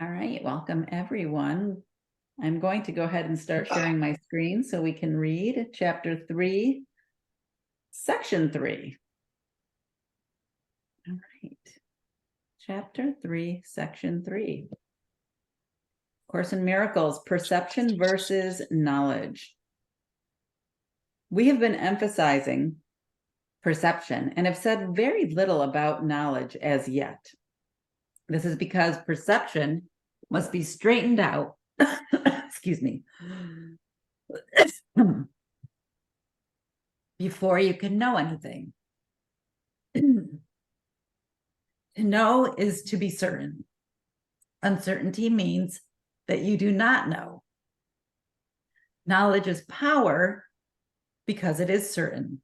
All right, welcome everyone. I'm going to go ahead and start sharing my screen so we can read chapter 3, section 3. All right, chapter 3, section 3. Course in Miracles, perception versus knowledge. We have been emphasizing perception and have said very little about knowledge as yet. This is because perception must be straightened out. Excuse me. Before you can know anything. To know is to be certain. Uncertainty means that you do not know. Knowledge is power because it is certain,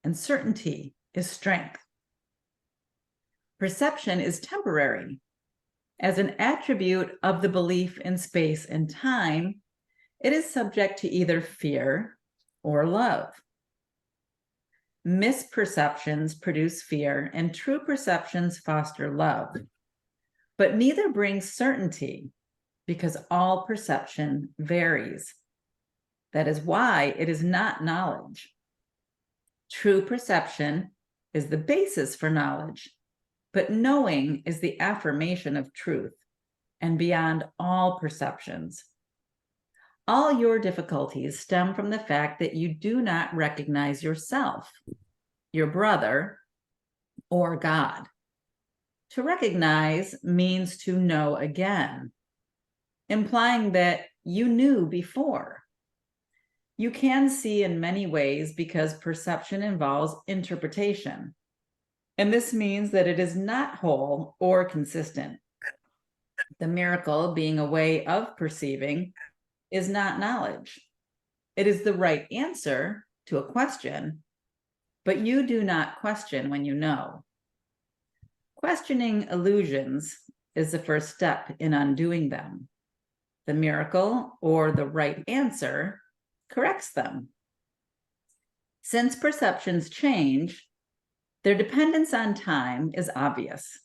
and certainty is strength. Perception is temporary. As an attribute of the belief in space and time, it is subject to either fear or love. Misperceptions produce fear, and true perceptions foster love. But neither brings certainty, because all perception varies. That is why it is not knowledge. True perception is the basis for knowledge, but knowing is the affirmation of truth and beyond all perceptions. All your difficulties stem from the fact that you do not recognize yourself, your brother, or God. To recognize means to know again, implying that you knew before. You can see in many ways because perception involves interpretation, and this means that it is not whole or consistent. The miracle, being a way of perceiving, is not knowledge. It is the right answer to a question, but you do not question when you know. Questioning illusions is the first step in undoing them. The miracle, or the right answer, corrects them. Since perceptions change, their dependence on time is obvious.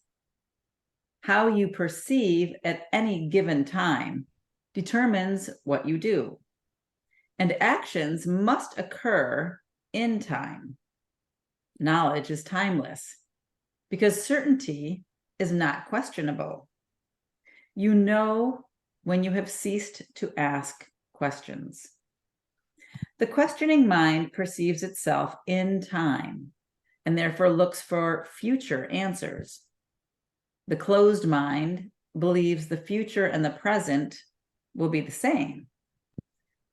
How you perceive at any given time determines what you do, and actions must occur in time. Knowledge is timeless because certainty is not questionable. You know when you have ceased to ask questions. The questioning mind perceives itself in time and therefore looks for future answers. The closed mind believes the future and the present will be the same.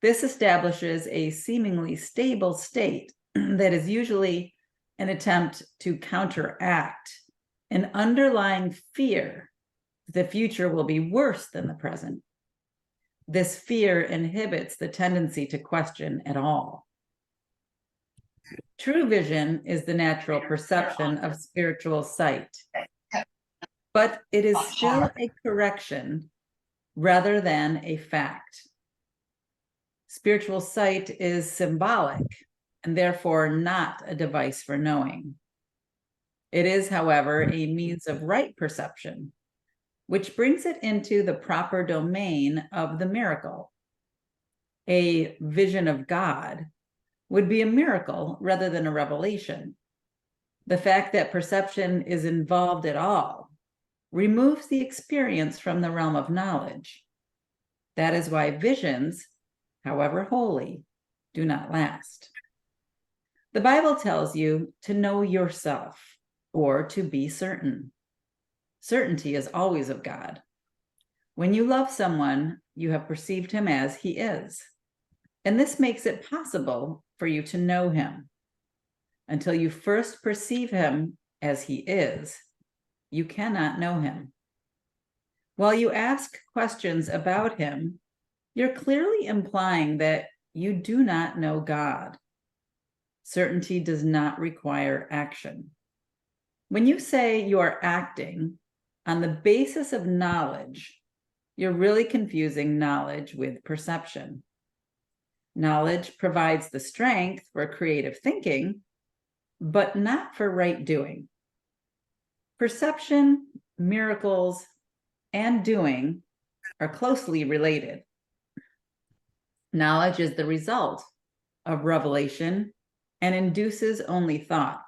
This establishes a seemingly stable state that is usually an attempt to counteract an underlying fear that the future will be worse than the present. This fear inhibits the tendency to question at all. True vision is the natural perception of spiritual sight, but it is still a correction rather than a fact. Spiritual sight is symbolic and therefore not a device for knowing. It is, however, a means of right perception, which brings it into the proper domain of the miracle. A vision of God would be a miracle rather than a revelation. The fact that perception is involved at all removes the experience from the realm of knowledge. That is why visions, however holy, do not last. The Bible tells you to know yourself or to be certain. Certainty is always of God. When you love someone, you have perceived him as he is, and this makes it possible for you to know him. Until you first perceive him as he is, you cannot know him. While you ask questions about him, you're clearly implying that you do not know God. Certainty does not require action. When you say you are acting on the basis of knowledge, you're really confusing knowledge with perception. Knowledge provides the strength for creative thinking, but not for right doing. Perception, miracles, and doing are closely related. Knowledge is the result of revelation and induces only thought.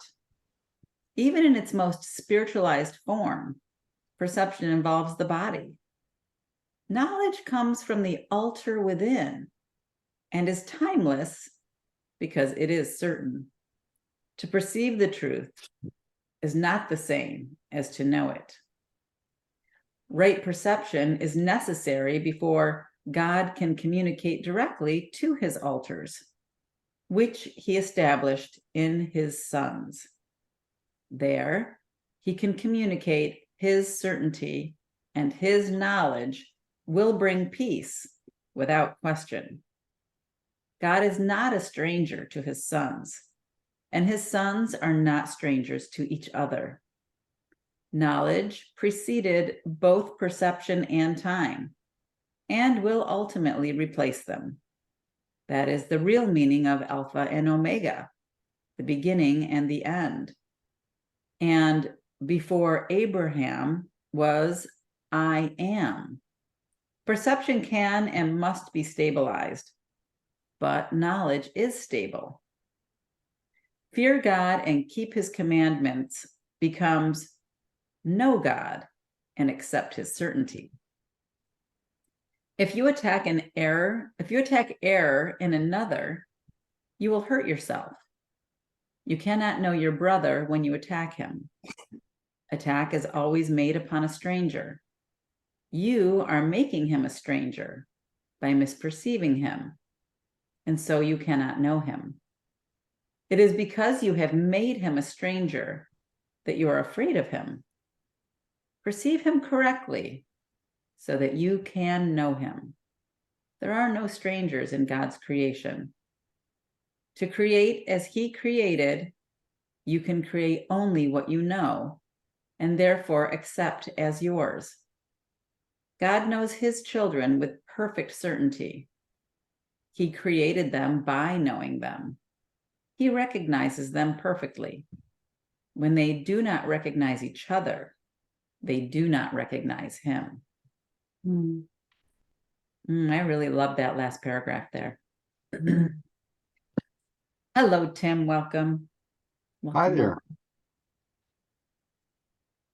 Even in its most spiritualized form, perception involves the body. Knowledge comes from the altar within and is timeless because it is certain. To perceive the truth is not the same as to know it. Right perception is necessary before God can communicate directly to his altars, which he established in his sons. There, he can communicate his certainty, and his knowledge will bring peace without question. God is not a stranger to his sons, and his sons are not strangers to each other. Knowledge preceded both perception and time, and will ultimately replace them. That is the real meaning of Alpha and Omega, the beginning and the end. And before Abraham was I am. Perception can and must be stabilized, but knowledge is stable. Fear God and keep his commandments becomes know God and accept his certainty. If you attack error in another, you will hurt yourself. You cannot know your brother when you attack him. Attack is always made upon a stranger. You are making him a stranger by misperceiving him, and so you cannot know him. It is because you have made him a stranger that you are afraid of him. Perceive him correctly so that you can know him. There are no strangers in God's creation. To create as he created, you can create only what you know, and therefore accept as yours. God knows his children with perfect certainty. He created them by knowing them. He recognizes them perfectly. When they do not recognize each other, they do not recognize him. I really love that last paragraph there. Hello, Tim. Welcome. Hi there.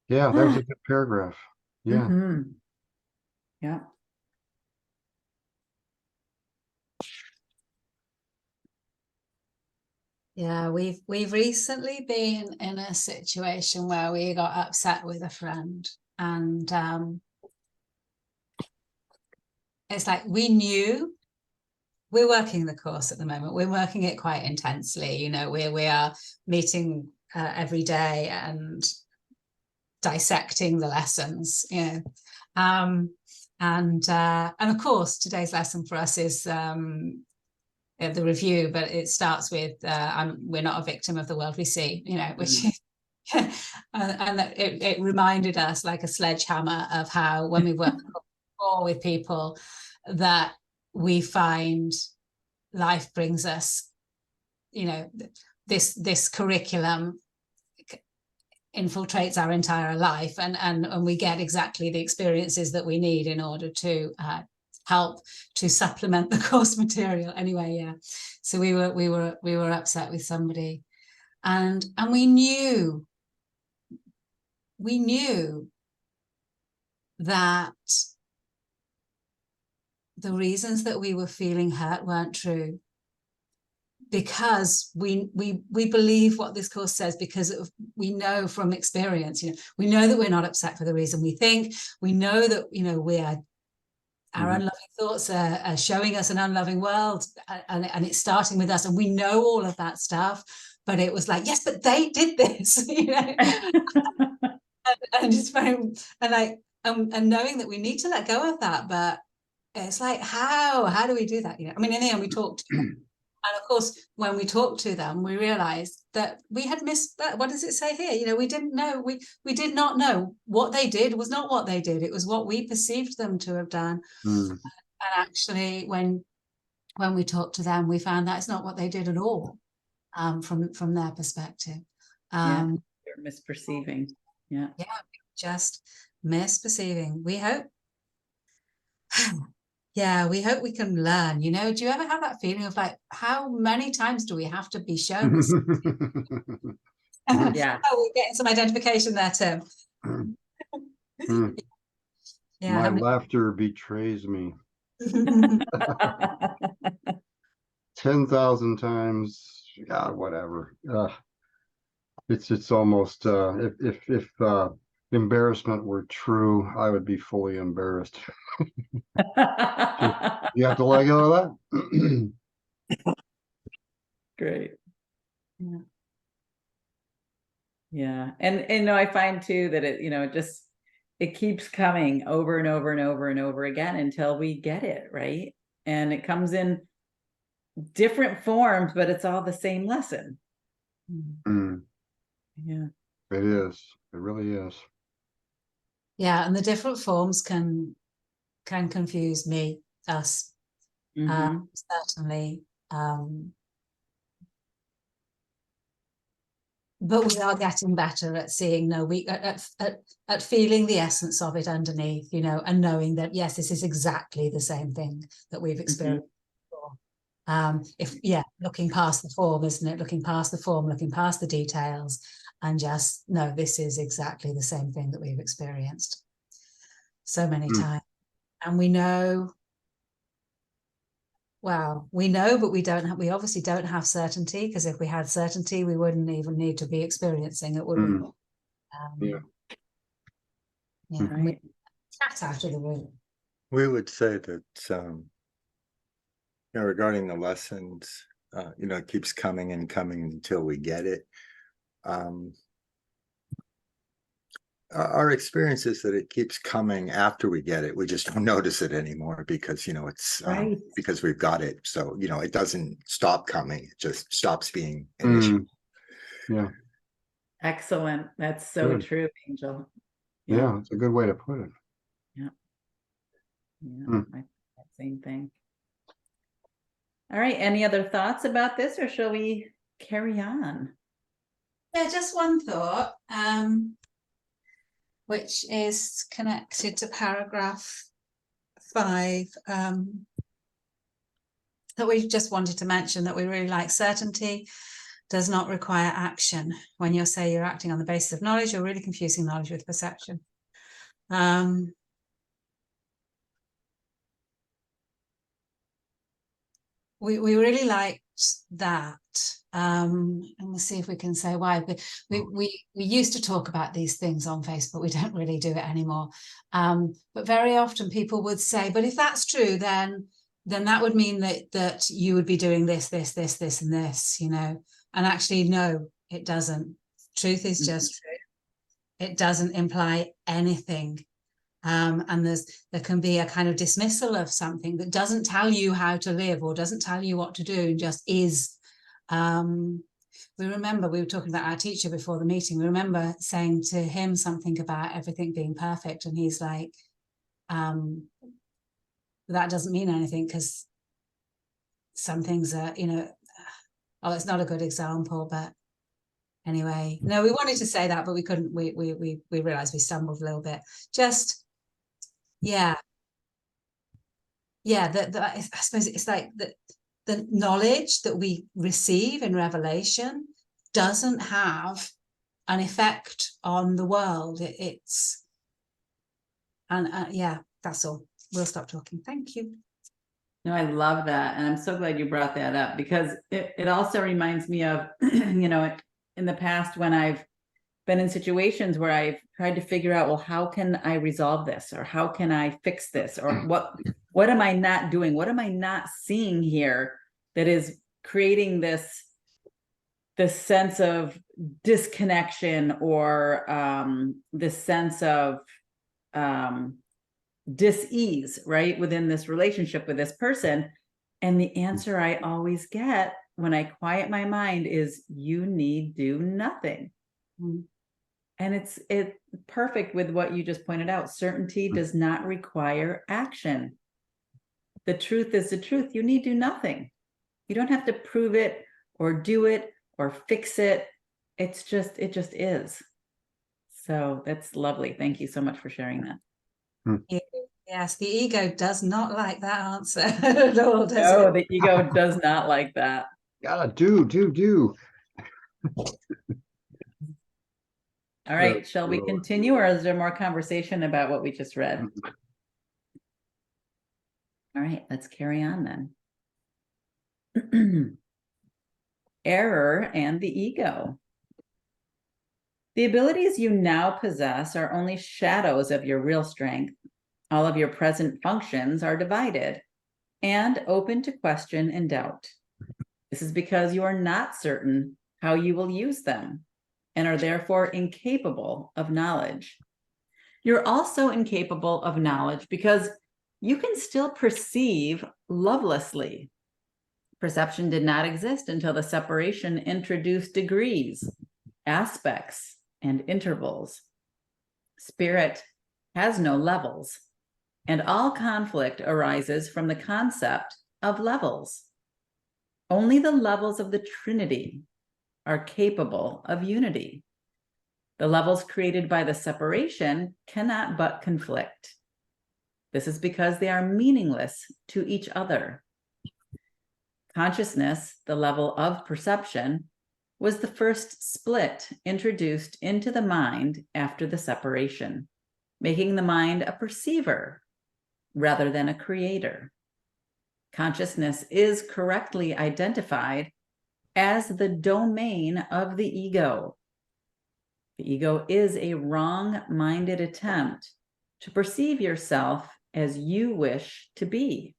Yeah, that was a good paragraph. Yeah. Yeah. Yeah, we've recently been in a situation where we got upset with a friend, and it's like we knew we're working the course at the moment. We're working it quite intensely. You know, we are meeting every day and dissecting the lessons. You know, and of course today's lesson for us is the review, but it starts with we're not a victim of the world we see, you know, which and it reminded us like a sledgehammer of how when we work with people that we find life brings us, you know, this curriculum infiltrates our entire life, and we get exactly the experiences that we need in order to help to supplement the course material. Anyway, yeah. So we were upset with somebody, and we knew that the reasons that we were feeling hurt weren't true, because we believe what this course says, because we know from experience, you know, we know that we're not upset for the reason we think. We know that, you know, we are, our unloving thoughts are showing us an unloving world, and it's starting with us, and we know all of that stuff. But it was like, yes, but they did this, you know. and just very, and knowing that we need to let go of that, but it's like, how do we do that? You know, I mean, in the end, we talked. And of course, when we talked to them, we realized that we had missed that. What does it say here? You know, we didn't know. We did not know what they did was not what they did. It was what we perceived them to have done. And actually, when we talked to them, we found that it's not what they did at all, from their perspective. They're misperceiving. Yeah. just misperceiving. We hope. Yeah, we hope we can learn. You know, do you ever have that feeling of like, how many times do we have to be shown this? Yeah. Oh, we're getting some identification there, Tim. Yeah. My laughter betrays me. 10,000 times. God, whatever. It's almost if embarrassment were true, I would be fully embarrassed. You have to let go of that. Great. Yeah. Yeah. And you know, I find too that it, you know, it keeps coming over and over and over and over again until we get it, right? And it comes in different forms, but it's all the same lesson. Mm, Yeah. it is. It really is. Yeah, and the different forms can confuse me, us, certainly. But we are getting better at seeing, no, we at feeling the essence of it underneath, you know, and knowing that yes, this is exactly the same thing that we've experienced before. Looking past the form, isn't it? Looking past the form, looking past the details, and just no, this is exactly the same thing that we've experienced so many times. And we know, well, we know, but we obviously don't have certainty, because if we had certainty, we wouldn't even need to be experiencing it, would we? Yeah. Right. Cat out of the room. We would say that, you know, regarding the lessons, you know, it keeps coming and coming until we get it. Our experience is that it keeps coming after we get it. We just don't notice it anymore because, you know, it's because we've got it. So, you know, it doesn't stop coming. It just stops being an issue. Yeah. Excellent. That's so true, Angel. Yeah, it's a good way to put it. Yeah. Same thing. All right. Any other thoughts about this, or shall we carry on? Yeah, just one thought, which is connected to paragraph 5, that we just wanted to mention, that we really like. Certainty does not require action. When you say you're acting on the basis of knowledge, you're really confusing knowledge with perception. We really liked that, and we'll see if we can say why. But we used to talk about these things on Facebook. We don't really do it anymore. But very often people would say, "But if that's true, then that would mean that you would be doing this, and this, you know." And actually, no, it doesn't. Truth is just true. It doesn't imply anything. And there can be a kind of dismissal of something that doesn't tell you how to live or doesn't tell you what to do, just is. We remember, we were talking about our teacher before the meeting. We remember saying to him something about everything being perfect, and he's like, that doesn't mean anything, because some things are, you know, oh, it's not a good example, but anyway, no, we wanted to say that, but we couldn't. We realized we stumbled a little bit. Just I suppose it's like the knowledge that we receive in revelation doesn't have an effect on the world. That's all. We'll stop talking. Thank you. No, I love that. And I'm so glad you brought that up, because it also reminds me of, you know, in the past when I've been in situations where I've tried to figure out, well, how can I resolve this, or how can I fix this, or what am I not doing? What am I not seeing here that is creating this sense of disconnection, or this sense of dis-ease, right, within this relationship with this person? And the answer I always get when I quiet my mind is, you need do nothing. And it's perfect with what you just pointed out. Certainty does not require action. The truth is the truth. You need do nothing. You don't have to prove it or do it or fix it. It just is. So that's lovely. Thank you so much for sharing that. Yes, the ego does not like that answer at all, does No, it? the ego does not like that. Gotta do. All right, That's shall we really continue, or is there more conversation about what we just read? All right, let's carry on then. Error and the ego. The abilities you now possess are only shadows of your real strength. All of your present functions are divided and open to question and doubt. This is because you are not certain how you will use them and are therefore incapable of knowledge. You're also incapable of knowledge because you can still perceive lovelessly. Perception did not exist until the separation introduced degrees, aspects, and intervals. Spirit has no levels, and all conflict arises from the concept of levels. Only the levels of the Trinity are capable of unity. The levels created by the separation cannot but conflict. This is because they are meaningless to each other. Consciousness, the level of perception, was the first split introduced into the mind after the separation, making the mind a perceiver rather than a creator. Consciousness is correctly identified as the domain of the ego. The ego is a wrong-minded attempt to perceive yourself as you wish to be,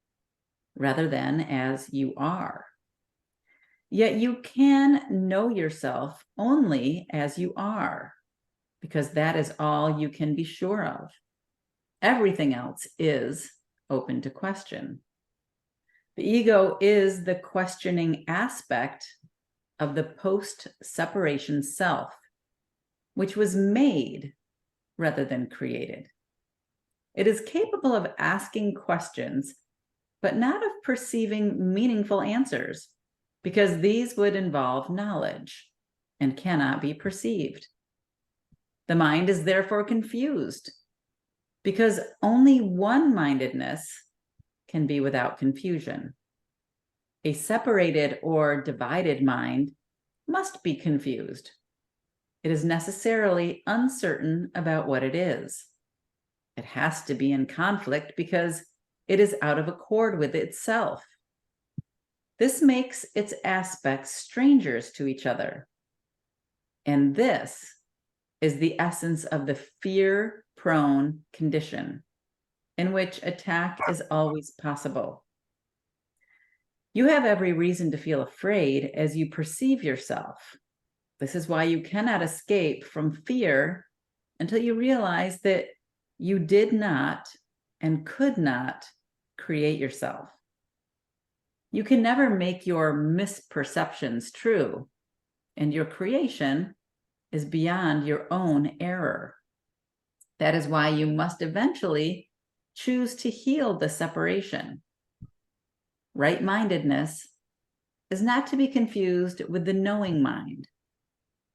rather than as you are. Yet you can know yourself only as you are, because that is all you can be sure of. Everything else is open to question. The ego is the questioning aspect of the post-separation self, which was made rather than created. It is capable of asking questions, but not of perceiving meaningful answers, because these would involve knowledge and cannot be perceived. The mind is therefore confused, because only one-mindedness can be without confusion. A separated or divided mind must be confused. It is necessarily uncertain about what it is. It has to be in conflict because it is out of accord with itself. This makes its aspects strangers to each other. And this is the essence of the fear-prone condition, in which attack is always possible. You have every reason to feel afraid as you perceive yourself. This is why you cannot escape from fear until you realize that you did not and could not create yourself. You can never make your misperceptions true, and your creation is beyond your own error. That is why you must eventually choose to heal the separation. Right-mindedness is not to be confused with the knowing mind,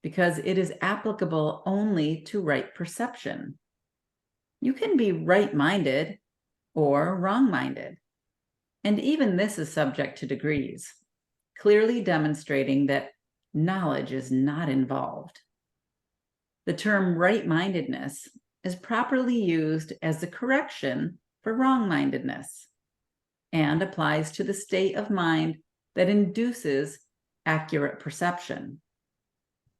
because it is applicable only to right perception. You can be right-minded or wrong-minded, and even this is subject to degrees, clearly demonstrating that knowledge is not involved. The term right-mindedness is properly used as the correction for wrong-mindedness and applies to the state of mind that induces accurate perception.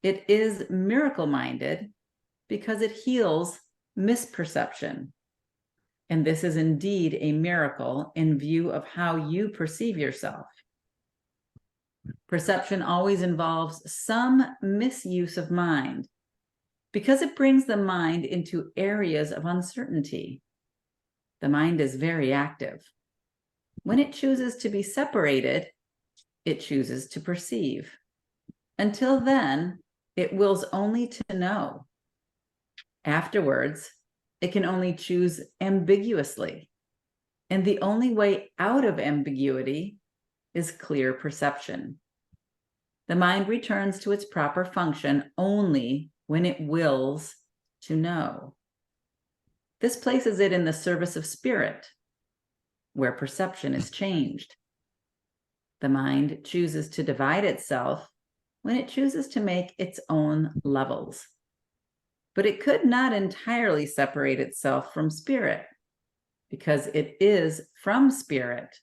It is miracle-minded because it heals misperception. And this is indeed a miracle in view of how you perceive yourself. Perception always involves some misuse of mind because it brings the mind into areas of uncertainty. The mind is very active. When it chooses to be separated, it chooses to perceive. Until then, it wills only to know. Afterwards, it can only choose ambiguously. And the only way out of ambiguity is clear perception. The mind returns to its proper function only when it wills to know. This places it in the service of spirit, where perception is changed. The mind chooses to divide itself when it chooses to make its own levels. But it could not entirely separate itself from spirit, because it is from spirit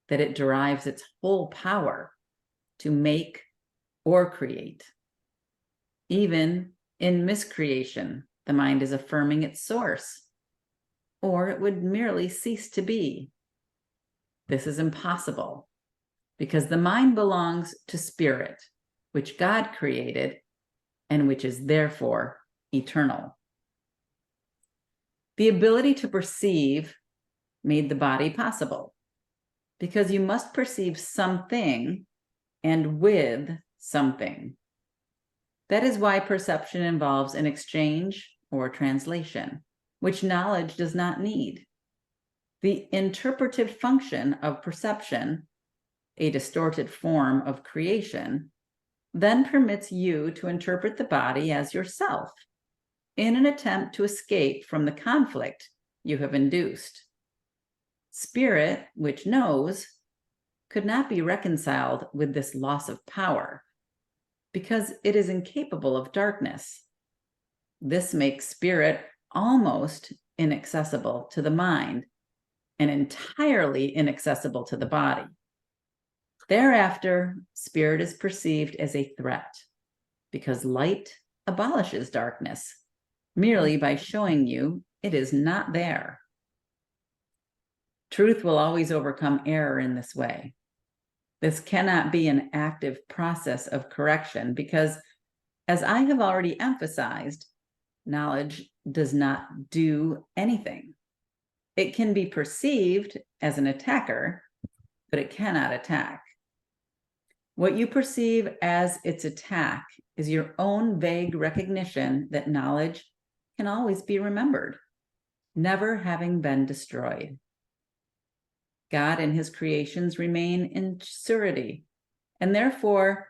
that it derives its whole power to make or create. Even in miscreation, the mind is affirming its source, or it would merely cease to be. This is impossible, because the mind belongs to spirit, which God created, and which is therefore eternal. The ability to perceive made the body possible, because you must perceive something and with something. That is why perception involves an exchange or translation, which knowledge does not need. The interpretive function of perception, a distorted form of creation, then permits you to interpret the body as yourself in an attempt to escape from the conflict you have induced. Spirit, which knows, could not be reconciled with this loss of power because it is incapable of darkness. This makes spirit almost inaccessible to the mind and entirely inaccessible to the body. Thereafter, spirit is perceived as a threat because light abolishes darkness merely by showing you it is not there. Truth will always overcome error in this way. This cannot be an active process of correction because, as I have already emphasized, knowledge does not do anything. It can be perceived as an attacker, but it cannot attack. What you perceive as its attack is your own vague recognition that knowledge can always be remembered, never having been destroyed. God and his creations remain in surety, and therefore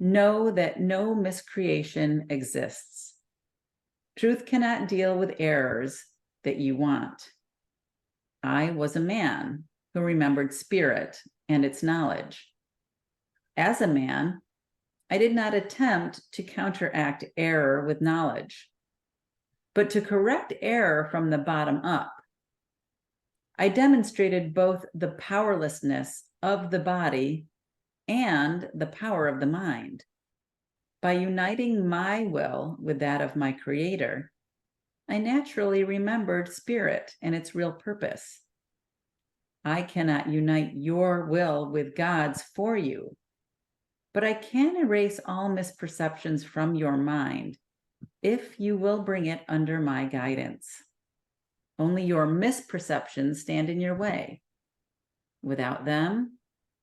know that no miscreation exists. Truth cannot deal with errors that you want. I was a man who remembered spirit and its knowledge. As a man, I did not attempt to counteract error with knowledge, but to correct error from the bottom up. I demonstrated both the powerlessness of the body and the power of the mind. By uniting my will with that of my creator, I naturally remembered spirit and its real purpose. I cannot unite your will with God's for you, but I can erase all misperceptions from your mind if you will bring it under my guidance. Only your misperceptions stand in your way. Without them,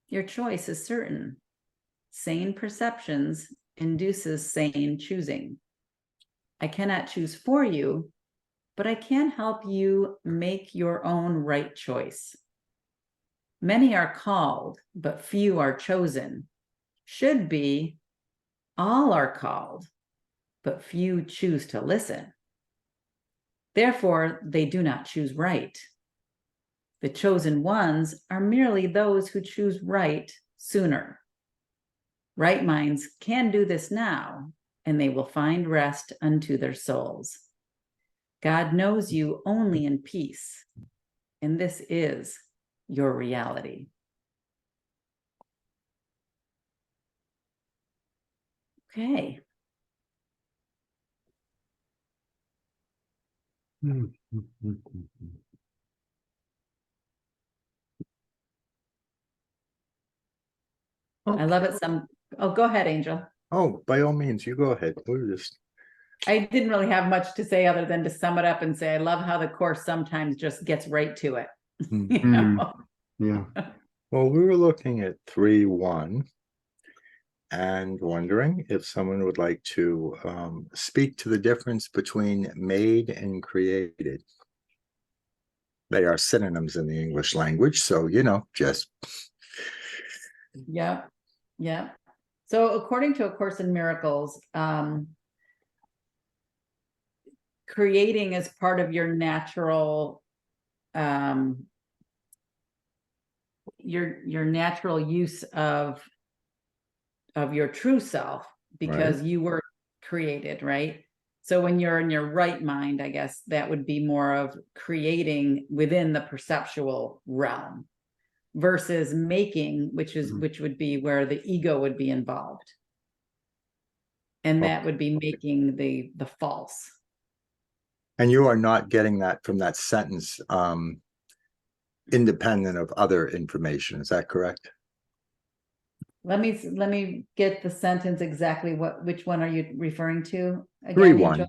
your choice is certain. Sane perceptions induces sane choosing. I cannot choose for you, but I can help you make your own right choice. Many are called, but few are chosen. Should be, all are called, but few choose to listen. Therefore, they do not choose right. The chosen ones are merely those who choose right sooner. Right minds can do this now, and they will find rest unto their souls. God knows you only in peace, and this is your reality. Okay. I love it. Oh, go ahead, Angel. Oh, by all means, you go ahead. We're just, I didn't really have much to say other than to sum it up and say, I love how the course sometimes just gets right to it. You know? Yeah. well, we were looking at 3:1 and wondering if someone would like to speak to the difference between made and created. They are synonyms in the English language, so, just. Yeah. So according to A Course in Miracles, creating is part of your natural, your natural use of your true self, because you were created, right? So when you're in your right mind, I guess that would be more of creating within the perceptual realm versus making, which would be where the ego would be involved. And that would be making the false. And you are not getting that from that sentence, independent of other information. Is that correct? Let me get the sentence exactly. Which one are you referring to? Again, 3-1.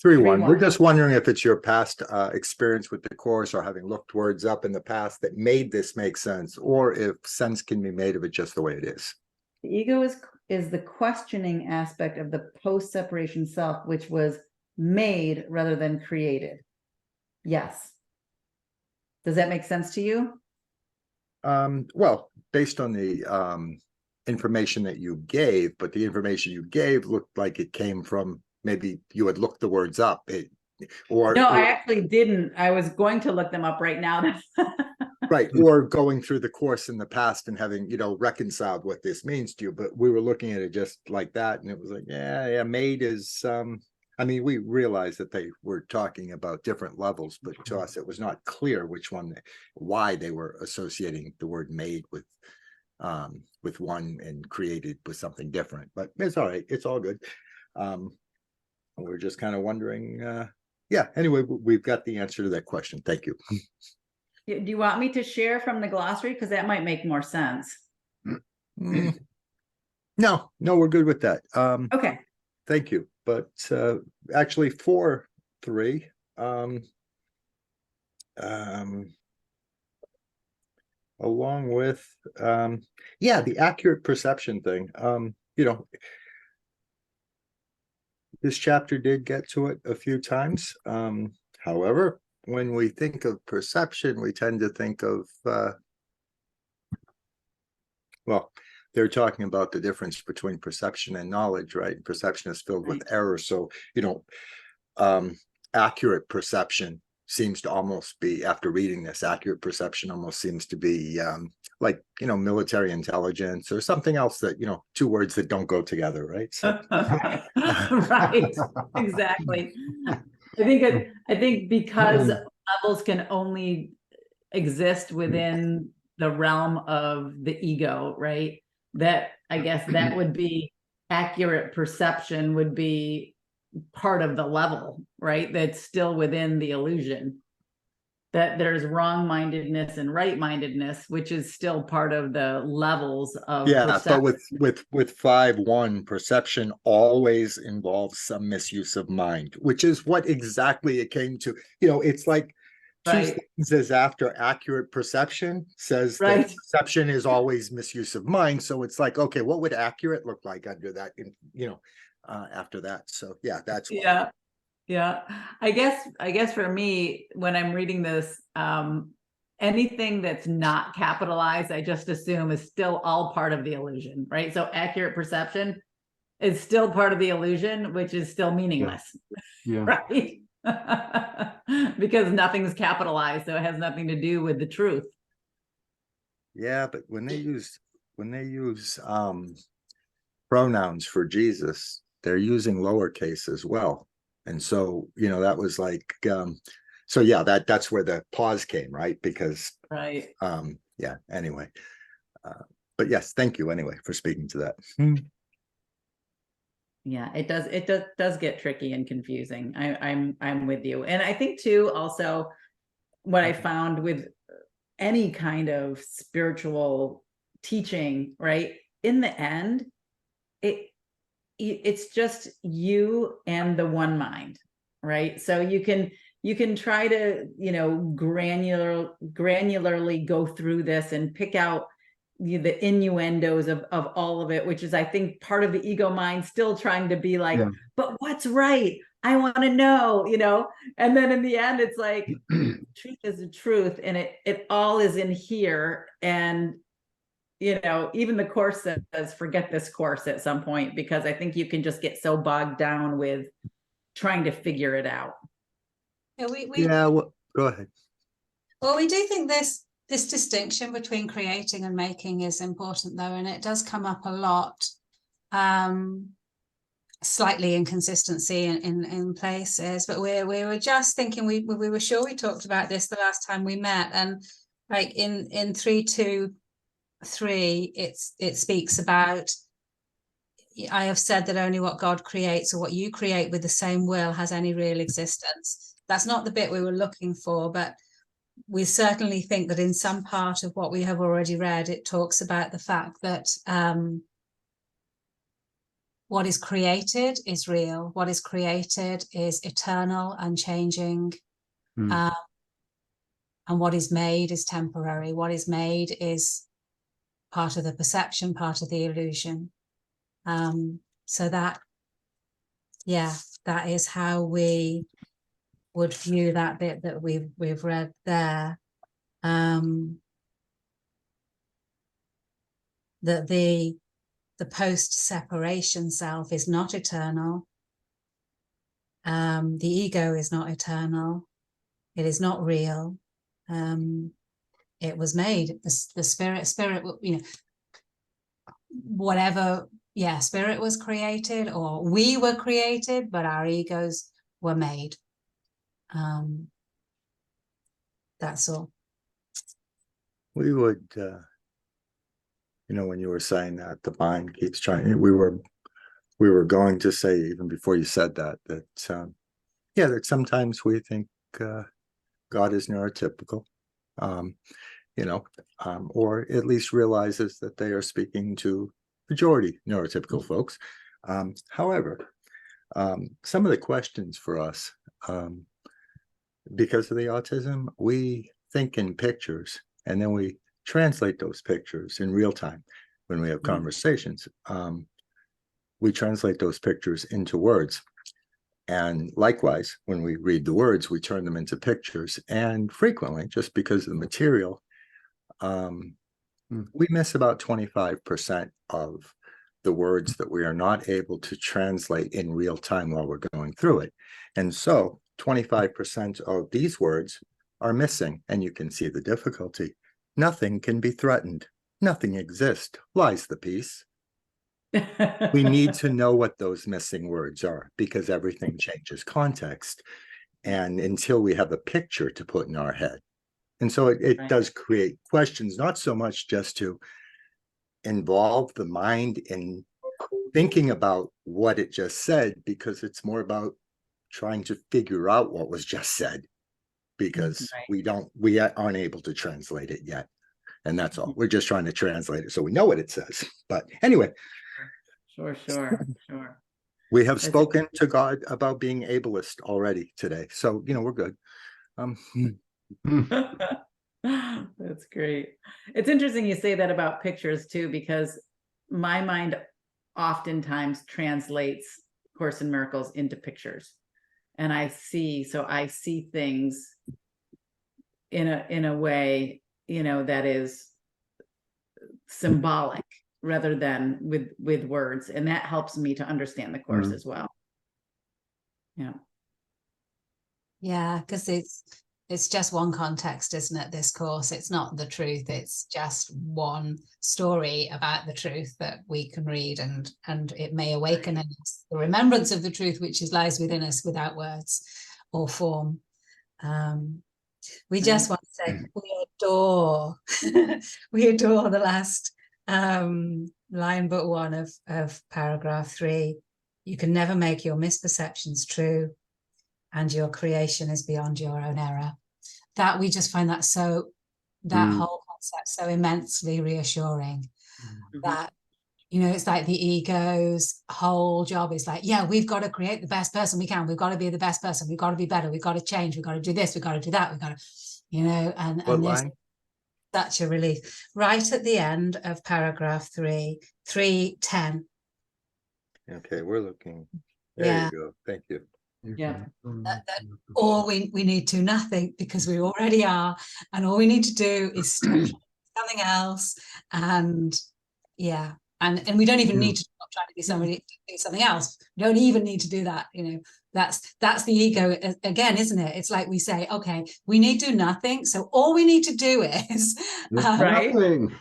3-1. We're 3-1. just wondering if it's your past experience with the course, or having looked words up in the past that made this make sense, or if sense can be made of it just the way it is. The ego is the questioning aspect of the post-separation self, which was made rather than created. Yes. Does that make sense to you? Well, based on the information that you gave, but the information you gave looked like it came from, maybe you had looked the words up. No, I actually didn't. I was going to look them up right now. Right, or going through the course in the past and having, reconciled what this means to you. But we were looking at it just like that, and it was like, yeah, made is I mean, we realized that they were talking about different levels, but to us it was not clear why they were associating the word made with one and created with something different. But it's all right, it's all good. We're just kind of wondering, yeah, anyway, we've got the answer to that question. Thank you. Do you want me to share from the glossary? Because that might make more sense. No, we're good with that. Okay. Thank you. But actually 4-3, along with the accurate perception thing, this chapter did get to it a few times. However, when we think of perception, we tend to think of well, they're talking about the difference between perception and knowledge, right? Perception is filled with error. So, accurate perception seems to almost be, after reading this, accurate perception almost seems to be like, military intelligence or something else that, two words that don't go together, right? So right, exactly. I think because levels can only exist within the realm of the ego, right? That, I guess that would be accurate perception, would be part of the level, right? That's still within the illusion. That there's wrong-mindedness and right-mindedness, which is still part of the levels of perception. But with 5-1, perception always involves some misuse of mind, which is what exactly it came to. It's like two sentences after accurate perception says that perception is always misuse of mind. So it's like, okay, what would accurate look like under that? After that. So yeah, that's why. Yeah. I guess for me, when I'm reading this, anything that's not capitalized, I just assume is still all part of the illusion, right? So accurate perception is still part of the illusion, which is still meaningless. Yeah. Right? Because nothing's capitalized, so it has nothing to do with the truth. Yeah, but when they use pronouns for Jesus, they're using lowercase as well. And so, that was like, so yeah, that's where the pause came, right? Because, yeah, anyway. But yes, thank you anyway for speaking to that. Yeah, it does get tricky and confusing. I'm with you. And I think too, also what I found with any kind of spiritual teaching, right? In the end, it's just you and the one mind, right? So you can try to, granularly go through this and pick out the innuendos of all of it, which is, I think, part of the ego mind still trying to be like, but what's right? I want to know, and then in the end, it's like, truth is the truth. And it all is in here. And, even the course says, forget this course at some point, because I think you can just get so bogged down with trying to figure it out. Yeah, we Yeah, well, go ahead. well, we do think this distinction between creating and making is important, though, and it does come up a lot. Slightly inconsistency in places, but we were just thinking, we were sure we talked about this the last time we met, and like in 3:2:3, it speaks about, I have said that only what God creates, or what you create with the same will, has any real existence. That's not the bit we were looking for, but we certainly think that in some part of what we have already read, it talks about the fact that what is created is real. What is created is eternal, unchanging. Mm. And what is made is temporary. What is made is part of the perception, part of the illusion. So that, yeah, that is how we would view that bit that we've read there. That the post-separation self is not eternal. The ego is not eternal. It is not real. It was made. The spirit, you know, whatever. Yeah, spirit was created, or we were created, but our egos were made. That's all. We would, when you were saying that, the mind keeps trying. We were going to say, even before you said that that sometimes we think God is neurotypical, or at least realizes that they are speaking to majority neurotypical folks. However, some of the questions for us, because of the autism, we think in pictures, and then we translate those pictures in real time when we have conversations. We translate those pictures into words. And likewise, when we read the words, we turn them into pictures. And frequently, just because of the material, we miss about 25% of the words that we are not able to translate in real time while we're going through it. And so 25% of these words are missing, and you can see the difficulty. Nothing can be threatened. Nothing exists. Lies the piece. We need to know what those missing words are, because everything changes context. And until we have a picture to put in our head. And so it Right. does create questions, not so much just to involve the mind in thinking about what it just said, because it's more about trying to figure out what was just said, because Right. we aren't able to translate it yet. And that's all. We're just trying to translate it so we know what it says. But anyway, Sure. we have spoken to God about being ableist already today. So, we're good. That's great. It's interesting you say that about pictures too, because my mind oftentimes translates Course in Miracles into pictures. And I see things in a way, that is symbolic rather than with words. And that helps me to understand the Course as well. Yeah, because it's just one context, isn't it? This course, it's not the truth. It's just one story about the truth that we can read, and it may awaken in us the remembrance of the truth which lies within us without words or form. We just want to say we adore we adore the last line but one of paragraph 3. You can never make your misperceptions true, and your creation is beyond your own error. That we just find that whole concept so immensely reassuring. That, it's like the ego's whole job is like, yeah, we've got to create the best person we can. We've got to be the best person. We've got to be better. We've got to change. We've got to do this. We've got to do that. We've got to, and there's such a relief. Right at the end of paragraph 3:10. Okay, we're looking. There you go. Thank you. Yeah. Or we need to nothing, because we already are, and all we need to do is something else, and and we don't even need to stop trying to be somebody to do something else. We don't even need to do that, That's the ego again, isn't it? It's like we say, okay, we need to do nothing, so all we need to do is There's Right. nothing.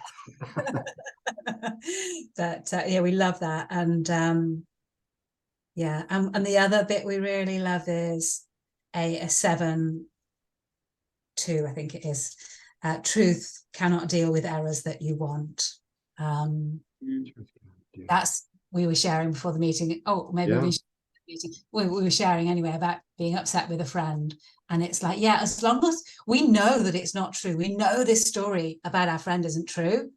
but yeah, we love that. And yeah, and the other bit we really love is a 7-2, I think it is. Truth cannot deal with errors that you want. That's, we were sharing before the meeting. Oh, maybe Yeah. we were sharing anyway about being upset with a friend. And it's like, yeah, as long as we know that it's not true, we know this story about our friend isn't true,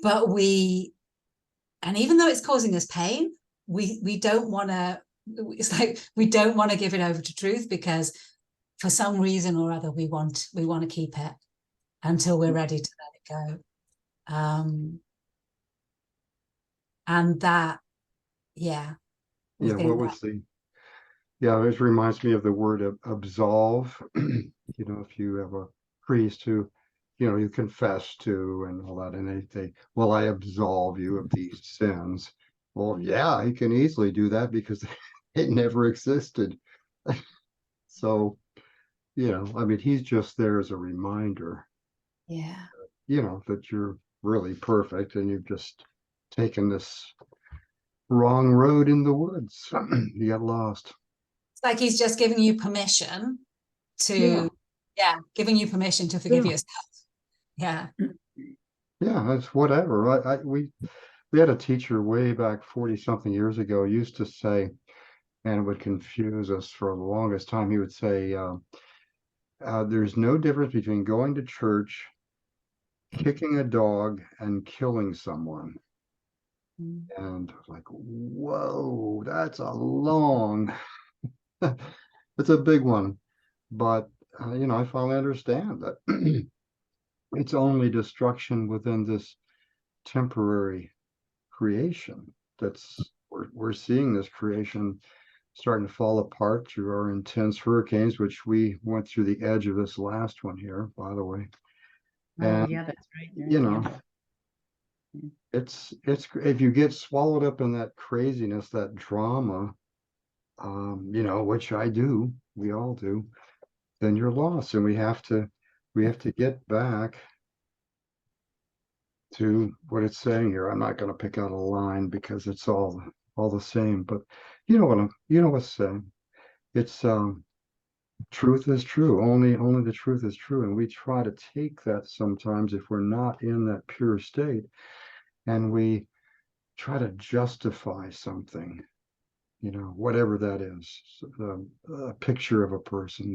but and even though it's causing us pain, we don't want to, it's like we don't want to give it over to truth, because for some reason or other we want to keep it until we're ready to let it go. And that, yeah, Yeah, what was the, yeah, it reminds me of the word absolve. You know, if you have a priest who, you know, you confess to and all that, and they, well, I absolve you of these sins. Well, yeah, he can easily do that because it never existed. So, you know, I mean, he's just there as a reminder, yeah. you know, that you're really perfect and you've just taken this wrong road in the woods. You got lost. It's like he's just giving you permission Yeah. to, yeah, giving you permission to forgive Yeah. yourself. Yeah. Yeah, that's whatever. We had a teacher way back 40 something years ago used to say, and it would confuse us for the longest time. He would say, there's no difference between going to church, kicking a dog, and killing someone. Mm. And I was like, whoa, that's a long, it's a big one. But, you know, I finally understand that it's only destruction within this temporary creation that's we're seeing this creation starting to fall apart through our intense hurricanes, which we went through the edge of this last one here, by the way. Oh, And yeah, that's right. you know, Yeah. it's if you get swallowed up in that craziness, that drama, you know, which I do, we all do, then you're lost. And we have to get back to what it's saying here. I'm not going to pick out a line because it's all the same, but you know you know what's saying. It's truth is true. Only the truth is true. And we try to take that sometimes if we're not in that pure state, and we try to justify something, you know, whatever that is, a picture of a person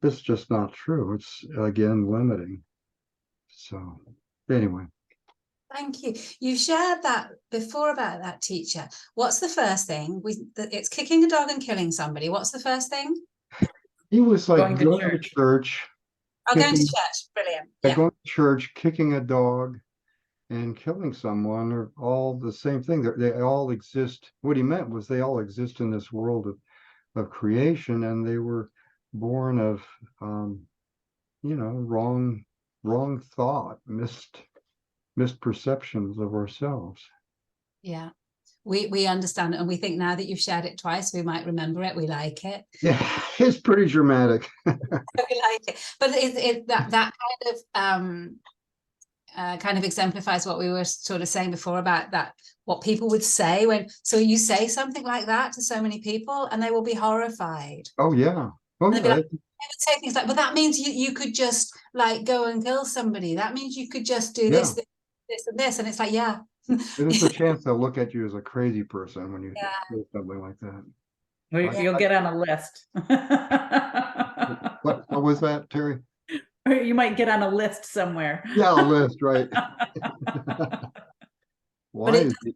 that's just not true. It's again limiting. So anyway. Thank you. You shared that before about that teacher. What's the first thing? It's kicking a dog and killing somebody. What's the first thing? He was like Going to going to church. church, Oh, going to kicking, church. Brilliant. like Yeah. going to church, kicking a dog, and killing someone are all the same thing. They all exist. What he meant was they all exist in this world of creation, and they were born of, you know, wrong thought, misperceptions of ourselves. Yeah. We understand it, and we think now that you've shared it twice, we might remember it. We like it. Yeah, it's pretty dramatic. We like it. But that kind of exemplifies what we were sort of saying before about that, what people would say when, so you say something like that to so many people and they will be horrified. Oh yeah. Oh And they'll be yeah. like, they would say things like, but that means you could just like go and kill somebody. That means you could just do Yeah. this and this. And it's like, yeah. There's a chance they'll look at you as a crazy person when you Yeah. say something like that. You'll get on a list. What was that, Terry? Or you might get on a list somewhere. Yeah, a list, right? But Why it is doesn't mean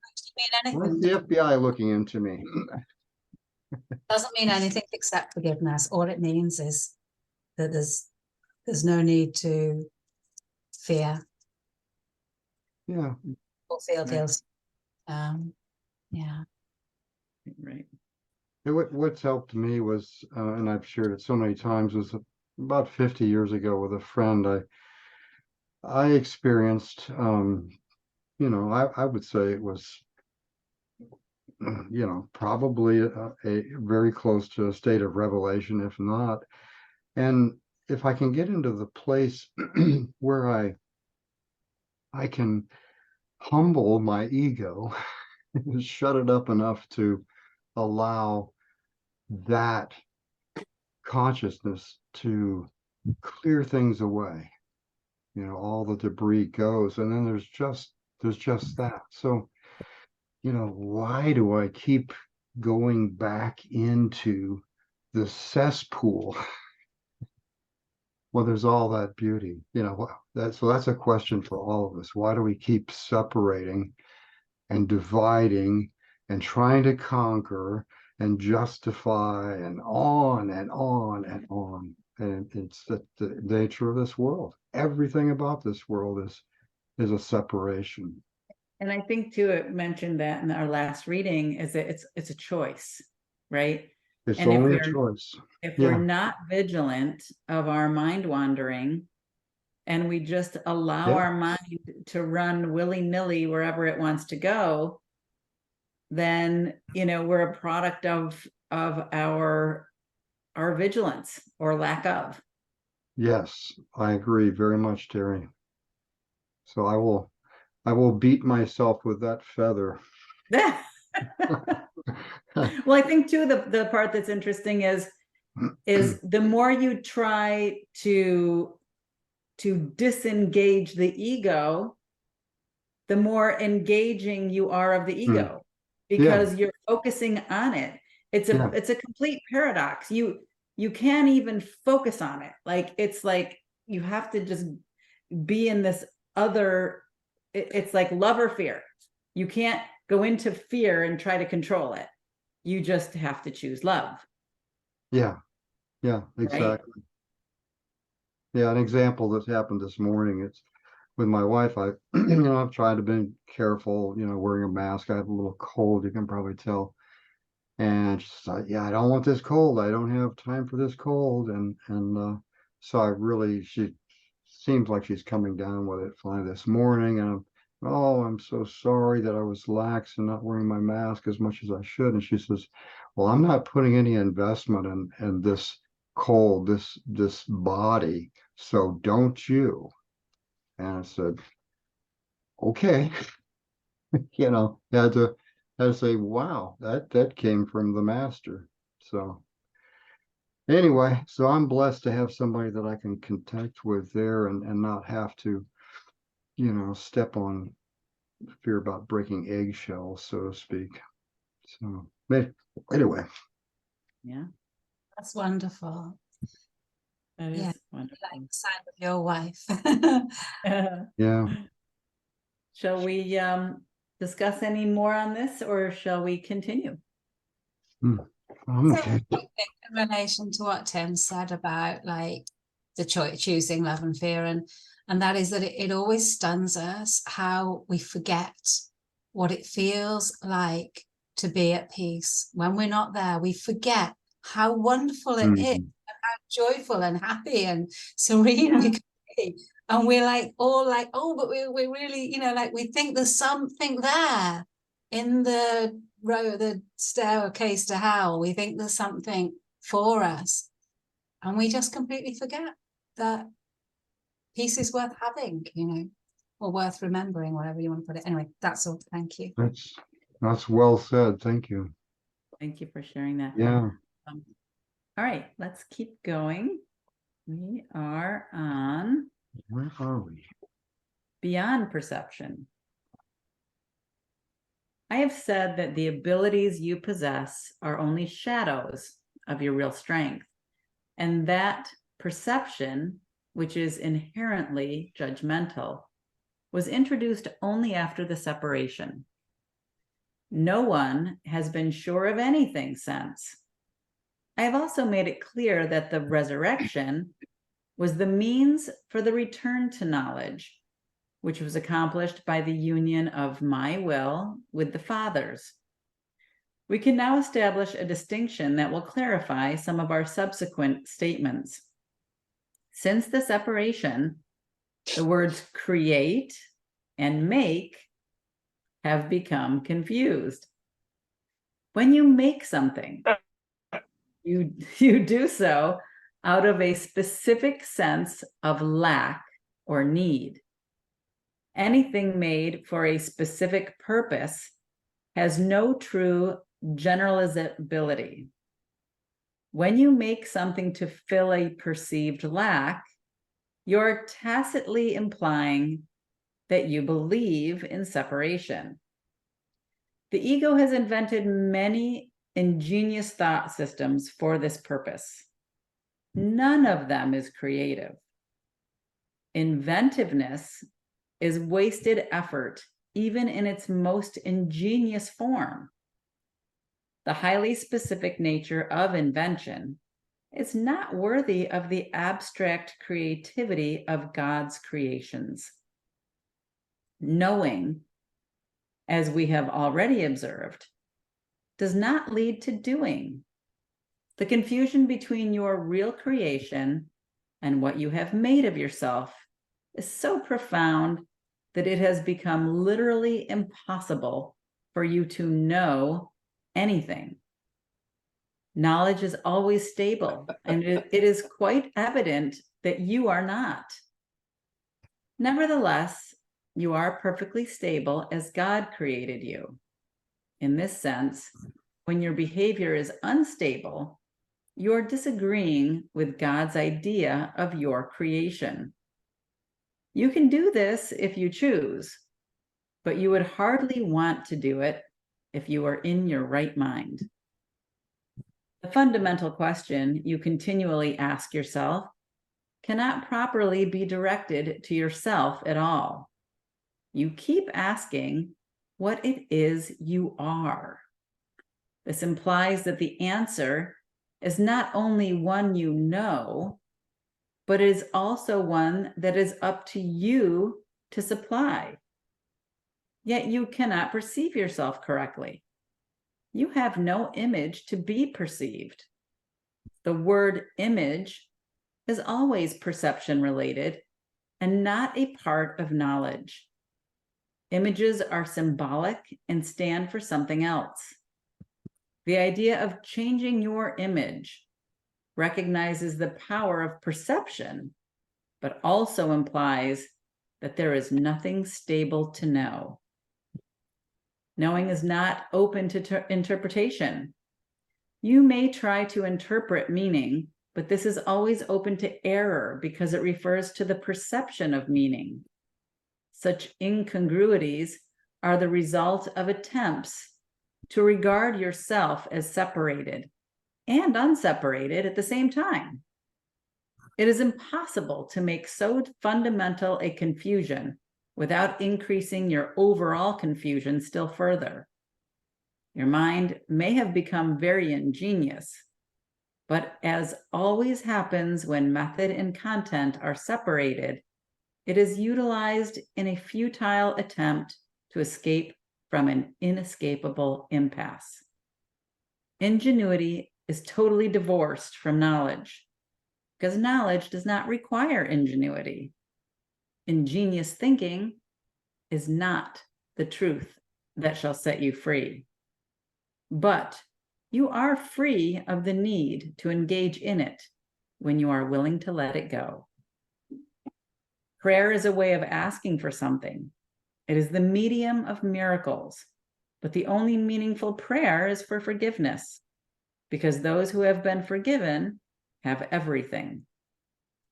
why is anything. the FBI looking into me? Doesn't mean anything except forgiveness. All it means is that there's no need to fear Yeah. or feel Right. guilty. Yeah. Right. What's helped me was, and I've shared it so many times, was about 50 years ago with a friend. I experienced, you know, I would say it was probably a very close to a state of revelation, if not. And if I can get into the place where I can humble my ego, shut it up enough to allow that consciousness to clear things away, all the debris goes, and then there's just that. So, why do I keep going back into the cesspool? Well, there's all that beauty, that's a question for all of us. Why do we keep separating and dividing and trying to conquer and justify and on and on and on? And it's the nature of this world. Everything about this world is a separation. And I think too, it mentioned that in our last reading is that it's a choice, right? It's And only a choice. if Yeah. we're not vigilant of our mind wandering, and we just allow Yeah. our mind to run willy-nilly wherever it wants to go, then we're a product of our vigilance or lack of. Yes, I agree very much, Terry. So I will beat myself with that feather. Well, I think too, the part that's interesting is the more you try to disengage the ego, the more engaging you are of the ego, because you're focusing on it. It's a complete paradox. You can't even focus on it. It's like you have to just be in this other, it's like love or fear. You can't go into fear and try to control it. You just have to choose love. Yeah, exactly. Right? Yeah, an example that happened this morning, it's with my wife. I've tried to be careful, wearing a mask. I have a little cold, you can probably tell. And she's like, yeah, I don't want this cold. I don't have time for this cold. And so she seems like she's coming down with it finally this morning. And I'm so sorry that I was lax and not wearing my mask as much as I should. And she says, well, I'm not putting any investment in this cold, this body. So don't you? And I said, okay. Had to say, wow, that came from the master. So anyway, so I'm blessed to have somebody that I can connect with there and not have to, step on fear about breaking eggshells, so to speak. So anyway. Yeah. That's wonderful. That is wonderful. Like the sign of your wife. Yeah. Shall we discuss any more on this, or shall we continue? Okay. So, in relation to what Tim said about the choosing love and fear, and that is that it always stuns us how we forget what it feels like to be at peace. When we're not there, we forget how wonderful it is, and how joyful and happy and serene we can be. And we're oh, but we're really, we think there's something there in the staircase to hell. We think there's something for us, and we just completely forget that peace is worth having, or worth remembering, whatever you want to put it. Anyway, that's all. Thank you. That's well said. Thank you. Thank you for sharing that. Yeah. All right, let's keep going. We are on Where are we? beyond perception. I have said that the abilities you possess are only shadows of your real strength, and that perception, which is inherently judgmental, was introduced only after the separation. No one has been sure of anything since. I have also made it clear that the resurrection was the means for the return to knowledge, which was accomplished by the union of my will with the Father's. We can now establish a distinction that will clarify some of our subsequent statements. Since the separation, the words create and make have become confused. When you make something, you do so out of a specific sense of lack or need. Anything made for a specific purpose has no true generalizability. When you make something to fill a perceived lack, you're tacitly implying that you believe in separation. The ego has invented many ingenious thought systems for this purpose. None of them is creative. Inventiveness is wasted effort, even in its most ingenious form. The highly specific nature of invention is not worthy of the abstract creativity of God's creations. Knowing, as we have already observed, does not lead to doing. The confusion between your real creation and what you have made of yourself is so profound that it has become literally impossible for you to know anything. Knowledge is always stable, and it is quite evident that you are not. Nevertheless, you are perfectly stable as God created you. In this sense, when your behavior is unstable, you're disagreeing with God's idea of your creation. You can do this if you choose, but you would hardly want to do it if you are in your right mind. The fundamental question you continually ask yourself cannot properly be directed to yourself at all. You keep asking what it is you are. This implies that the answer is not only one you know, but is also one that is up to you to supply. Yet you cannot perceive yourself correctly. You have no image to be perceived. The word image is always perception related and not a part of knowledge. Images are symbolic and stand for something else. The idea of changing your image recognizes the power of perception, but also implies that there is nothing stable to know. Knowing is not open to interpretation. You may try to interpret meaning, but this is always open to error because it refers to the perception of meaning. Such incongruities are the result of attempts to regard yourself as separated and unseparated at the same time. It is impossible to make so fundamental a confusion without increasing your overall confusion still further. Your mind may have become very ingenious, but as always happens when method and content are separated, it is utilized in a futile attempt to escape from an inescapable impasse. Ingenuity is totally divorced from knowledge, because knowledge does not require ingenuity. Ingenious thinking is not the truth that shall set you free. But you are free of the need to engage in it when you are willing to let it go. Prayer is a way of asking for something. It is the medium of miracles, but the only meaningful prayer is for forgiveness, because those who have been forgiven have everything.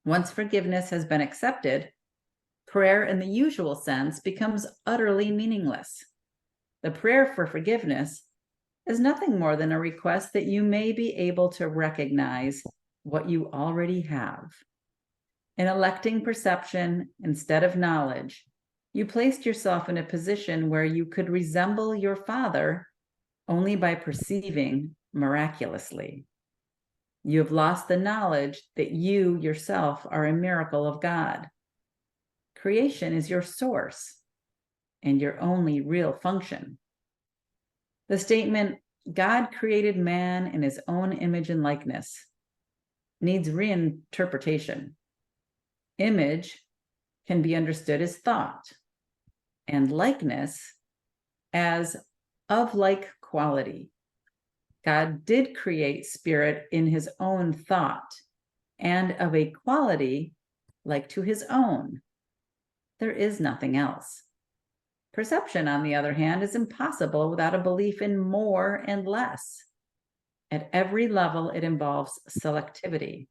Once forgiveness has been accepted, prayer in the usual sense becomes utterly meaningless. The prayer for forgiveness is nothing more than a request that you may be able to recognize what you already have. In electing perception instead of knowledge, you placed yourself in a position where you could resemble your Father only by perceiving miraculously. You have lost the knowledge that you yourself are a miracle of God. Creation is your source and your only real function. The statement, God created man in his own image and likeness, needs reinterpretation. Image can be understood as thought, and likeness as of like quality. God did create spirit in his own thought and of a quality like to his own. There is nothing else. Perception, on the other hand, is impossible without a belief in more and less. At every level, it involves selectivity.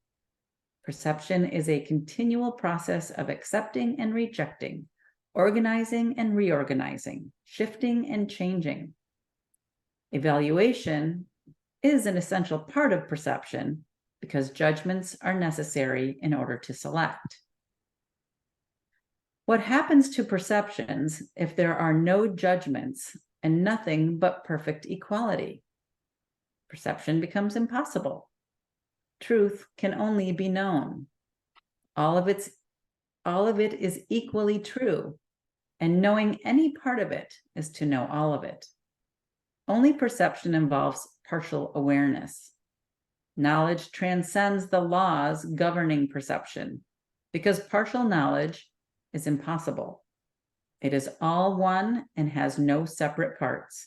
Perception is a continual process of accepting and rejecting, organizing and reorganizing, shifting and changing. Evaluation is an essential part of perception because judgments are necessary in order to select. What happens to perceptions if there are no judgments and nothing but perfect equality? Perception becomes impossible. Truth can only be known. All of it is equally true, and knowing any part of it is to know all of it. Only perception involves partial awareness. Knowledge transcends the laws governing perception because partial knowledge is impossible. It is all one and has no separate parts.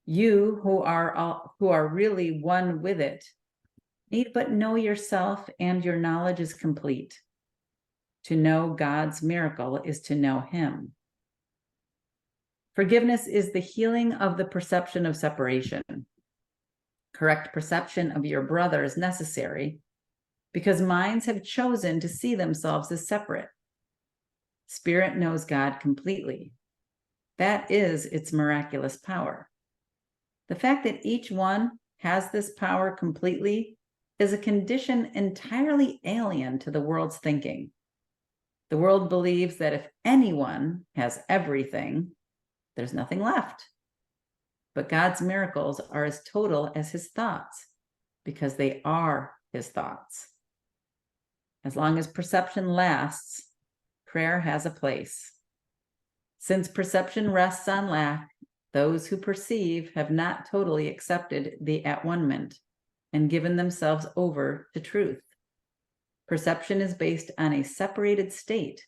You who are really one with it need but know yourself, and your knowledge is complete. To know God's miracle is to know him. Forgiveness is the healing of the perception of separation. Correct perception of your brother is necessary because minds have chosen to see themselves as separate. Spirit knows God completely. That is its miraculous power. The fact that each one has this power completely is a condition entirely alien to the world's thinking. The world believes that if anyone has everything, there's nothing left. But God's miracles are as total as his thoughts because they are his thoughts. As long as perception lasts, prayer has a place. Since perception rests on lack, those who perceive have not totally accepted the at-one-ment and given themselves over to truth. Perception is based on a separated state,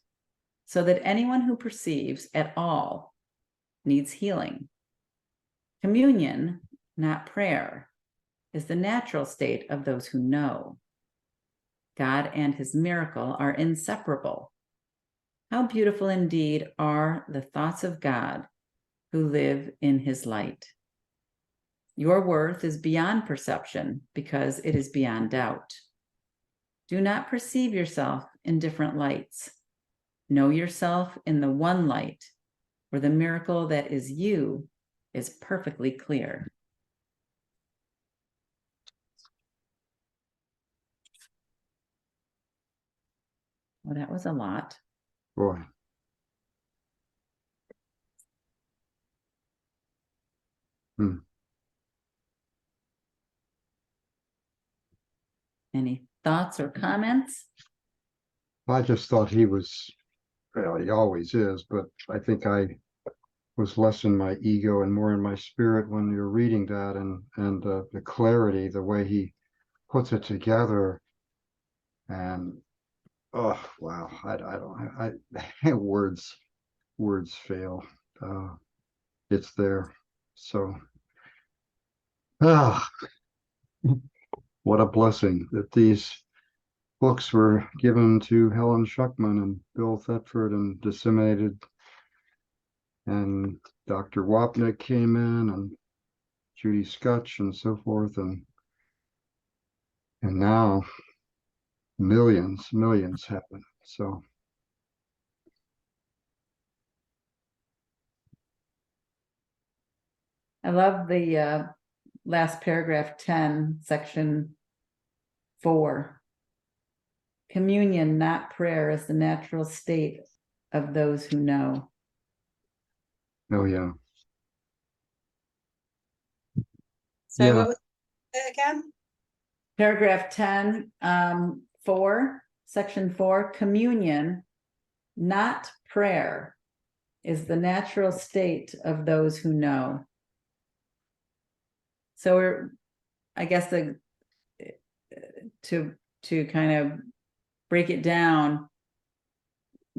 so that anyone who perceives at all needs healing. Communion, not prayer, is the natural state of those who know. God and his miracle are inseparable. How beautiful indeed are the thoughts of God who live in his light. Your worth is beyond perception because it is beyond doubt. Do not perceive yourself in different lights. Know yourself in the one light, where the miracle that is you is perfectly clear. Well, that was a lot. Boy. Any thoughts or comments? I just thought he was, well, he always is, but I think I was less in my ego and more in my spirit when you're reading that, and the clarity, the way he puts it together, and oh wow, I words fail. It's there, so ah, what a blessing that these books were given to Helen Schuckman and Bill Thetford and disseminated, and Dr. Wapnick came in, and Judy Scutch and so forth, and now millions happen. So I love the last paragraph 10, section 4. Communion, not prayer, is the natural state of those who know. oh yeah. So Yeah. what was it again? Paragraph 10, 4, section 4, communion, not prayer, is the natural state of those who know. So I guess to kind of break it down,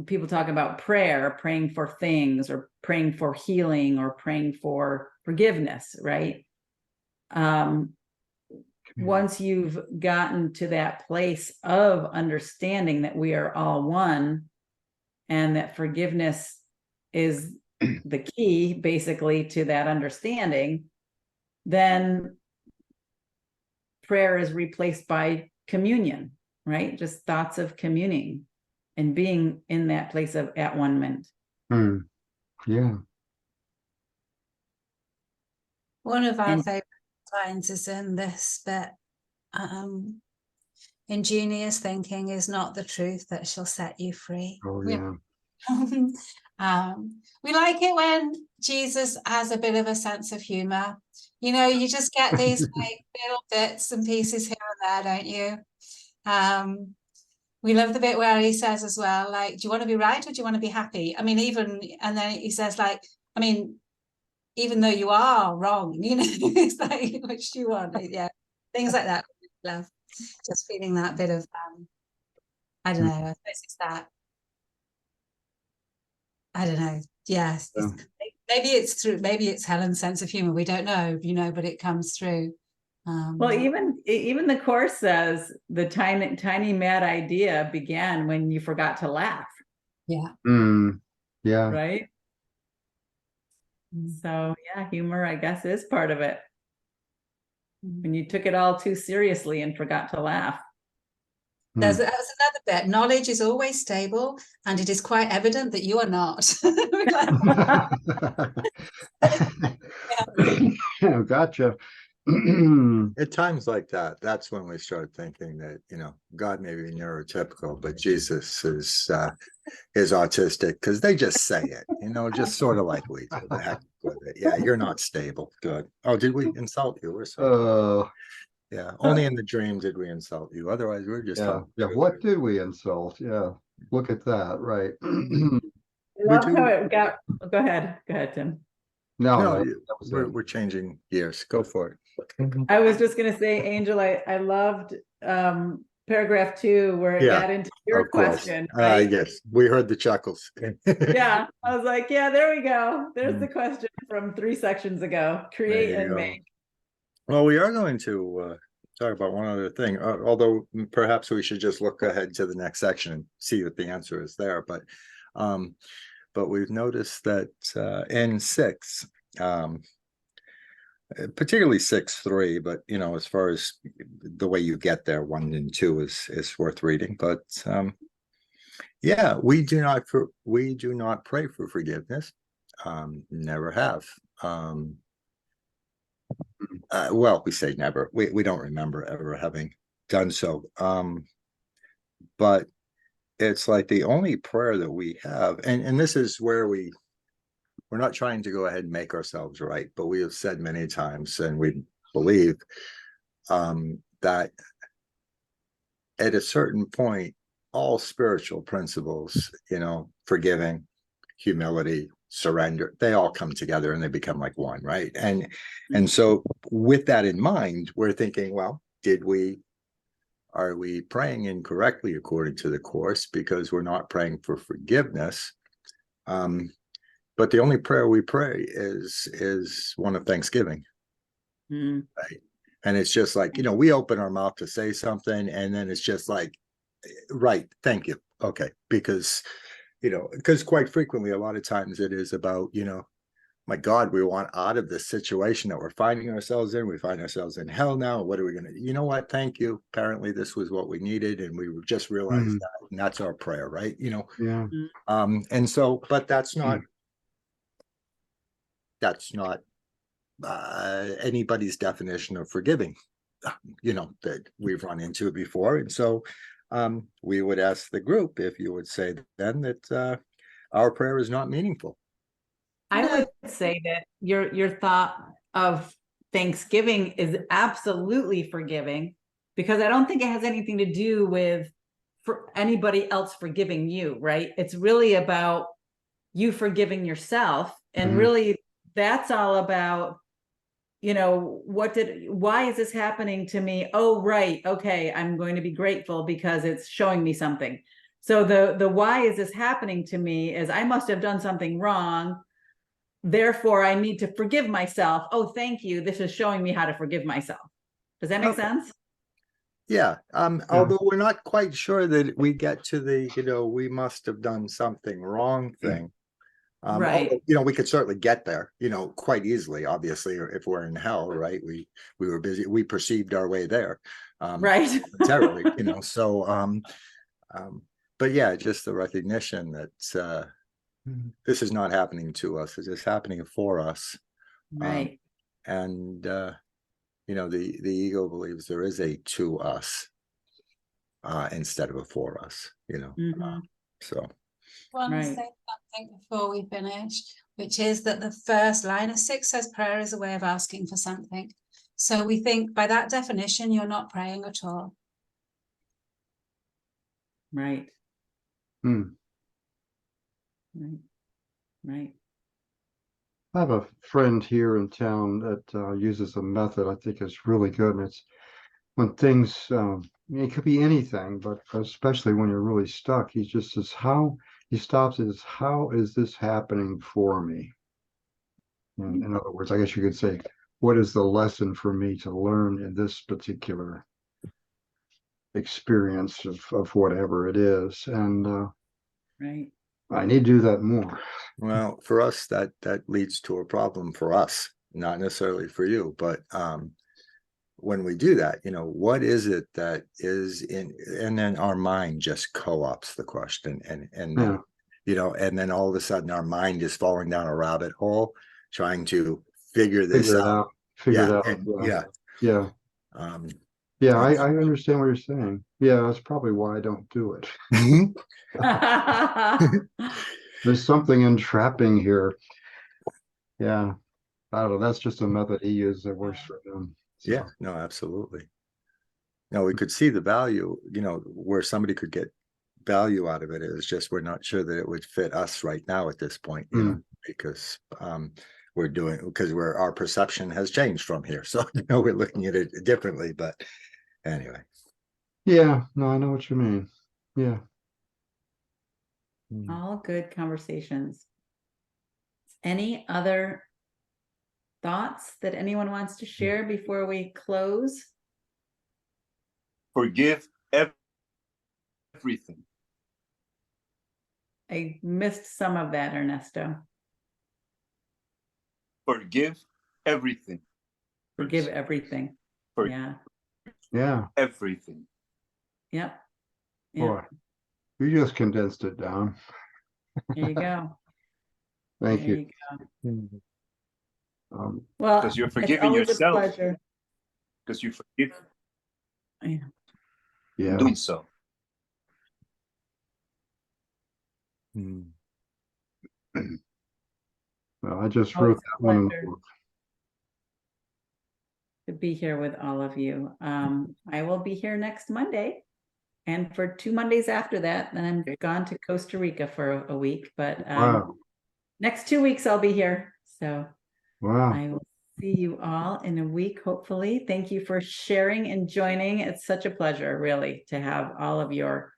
people talk about prayer, praying for things or praying for healing or praying for forgiveness, right? once you've gotten to that place of understanding that we are all one and that forgiveness is the key basically to that understanding, then prayer is replaced by communion, right? Just thoughts of communing and being in that place of at one mint. Yeah. One of our And- favorite lines is in this bit. Ingenious thinking is not the truth that shall set you free. Oh, We- yeah. We like it when Jesus has a bit of a sense of humor. You know, you just get these like little bits and pieces here and there, don't you? We love the bit where he says as well, like, do you want to be right or do you want to be happy? I mean, and then he says, like, I mean, even though you are wrong, you know, it's like, which do you want? Yeah, things like that. Love, just feeling that bit of, I don't know, I suppose it's that. I don't know. Yes, Yeah. maybe it's through. Maybe it's Helen's sense of humor. We don't know, you know, but it comes through. Well, even the Course says the tiny mad idea began when you forgot to laugh, Yeah. Yeah. right? So yeah, humor, I guess, is part of it. When you took it all too seriously and forgot to laugh. That was another bit. Knowledge is always stable, and it is quite evident that you are not. Gotcha. At times like that, that's when we start thinking that, you know, God may be neurotypical, but Jesus is autistic, because they just say it, you know, just sort of like we do. The heck with it. Yeah, you're not stable. Good. Oh, did we insult you or something? Yeah, only in the dream did we insult you. Otherwise, we're just yeah. What did we insult? Yeah. Look at that. Right. I love how it got. Go ahead, Tim. No, No, that was it. we're changing gears. Go for it. I was just gonna say, Angel, I loved paragraph 2 where it Yeah, got into your Of course. question, right? Yes, we heard the chuckles. Yeah, I was like, yeah, there we go. There's the question from 3 sections ago. Create There you and go. make. Well, we are going to talk about one other thing, although perhaps we should just look ahead to the next section and see what the answer is there. But we've noticed that in 6, particularly 6.3, but you know, as far as the way you get there, 1 and 2 is worth reading. But yeah, we do not pray for forgiveness. Never have. Well, we say never. We don't remember ever having done so. But it's like the only prayer that we have, and this is where we're not trying to go ahead and make ourselves right, but we have said many times, and we believe that at a certain point, all spiritual principles, you know, forgiving, humility, surrender, they all come together and they become like one, right? And so with that in mind, we're thinking, well, are we praying incorrectly according to the Course, because we're not praying for forgiveness? But the only prayer we pray is one of thanksgiving, right? And it's just like, you know, we open our mouth to say something, and then it's just like, right, thank you, okay, because you know, because quite frequently, a lot of times it is about, you know, my God, we want out of this situation that we're finding ourselves in. We find ourselves in hell now. What are we going to, you know what? Thank you. Apparently this was what we needed. And we just realized that, and that's our prayer, right? You know? Yeah. And so, but that's not anybody's definition of forgiving, you know, that we've run into it before. And so we would ask the group if you would say then that our prayer is not meaningful. I would say that your thought of Thanksgiving is absolutely forgiving, because I don't think it has anything to do with for anybody else forgiving you, right? It's really about you forgiving yourself. And really that's all about, you know, why is this happening to me? Oh, right. Okay. I'm going to be grateful because it's showing me something. So the why is this happening to me is I must have done something wrong. therefore I need to forgive myself. Oh, thank you. This is showing me how to forgive myself. Does that make Okay. sense? Yeah, although we're not quite sure that we get to the, we must have done something wrong thing. Right. Although, we could certainly get there, quite easily, obviously, or if we're in hell, right? We were busy, we perceived our way there. Right. Momentarily, so but yeah, just the recognition that this is not happening to us, it is happening for us. Right. And the ego believes there is a to us instead of a for us, Mhm. so Want to Right. say something before we finish, which is that the first line of 6 says prayer is a way of asking for something. So we think by that definition, you're not praying at all. Right. Hmm. Right. Right. I have a friend here in town that uses a method I think is really good, and it's when things, it could be anything, but especially when you're really stuck, he just says, he stops it as, how is this happening for me? And in other words, I guess you could say, what is the lesson for me to learn in this particular experience of whatever it is? And Right. I need to do that more. well, for us, that leads to a problem for us, not necessarily for you, but when we do that, what is it that is in, and then our mind just co-opts the question, and then, and then all of a sudden our mind is falling down a rabbit hole trying to figure this Figure it out. out. Figure it out. Yeah. Yeah. Um, Yeah, I understand what you're saying. Yeah, that's probably why I don't do it. There's something entrapping here. Yeah. I don't know. That's just a method he uses that works for him. So, yeah, no, absolutely. No, we could see the value, where somebody could get value out of it. Is just we're not sure that it would fit us right now at this point, because our perception has changed from here. So we're looking at it differently. But anyway. yeah, no, I know what you mean. Yeah. All good conversations. Any other thoughts that anyone wants to share before we close? Forgive everything. I missed some of that, Ernesto. Forgive everything. Forgive everything. Forgive Yeah. everything. Yep. Boy, you just condensed it down. There you go. Thank There you. go. Well, Because you're it's forgiving always yourself. a pleasure. Because you forgive yeah. doing so. Well, I just Always wrote a that one in the pleasure book. to be here with all of you. I will be here next Monday, and for 2 Mondays after that, then I'm gone to Costa Rica for a week. But Wow. next 2 weeks I'll be here. So Wow. I will see you all in a week, hopefully. Thank you for sharing and joining. It's such a pleasure, really, to have all of your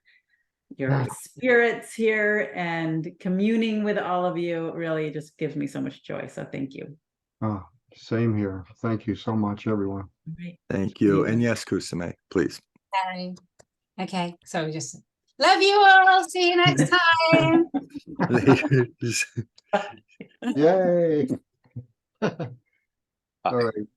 spirits here, and communing with all of you really just gives me so much joy. So thank you. Oh, same here. Thank you so much, everyone. Right. Thank you. And yes, Kusame, please. Okay, so just love you all. See you next time. Yay. All right.